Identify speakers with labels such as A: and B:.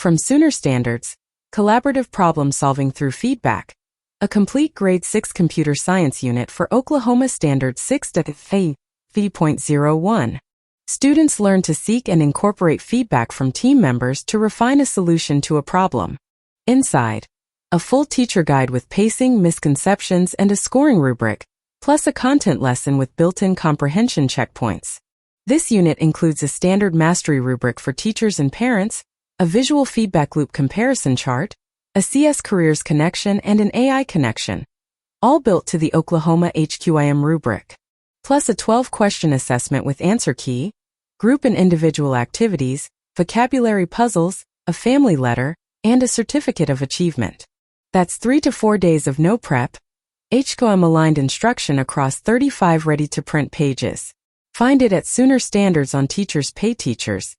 A: From Sooner Standards, Collaborative Problem Solving Through Feedback, a complete Grade 6 computer science unit for Oklahoma Standard 6APPD01. Students learn to seek and incorporate feedback from team members to refine a solution to a problem. Inside, a full teacher guide with pacing, misconceptions, and a scoring rubric, plus a content lesson with built-in comprehension checkpoints. This unit includes a standard mastery rubric for teachers and parents, a visual feedback loop comparison chart, a CS Careers connection, and an AI connection, all built to the Oklahoma HQIM rubric. Plus a 12-question assessment with answer key, group and individual activities, vocabulary puzzles, a family letter, and a certificate of achievement. That's 3 to 4 days of no prep, HQIM-aligned instruction across 35 ready-to-print pages. Find it at Sooner Standards on Teachers Pay Teachers,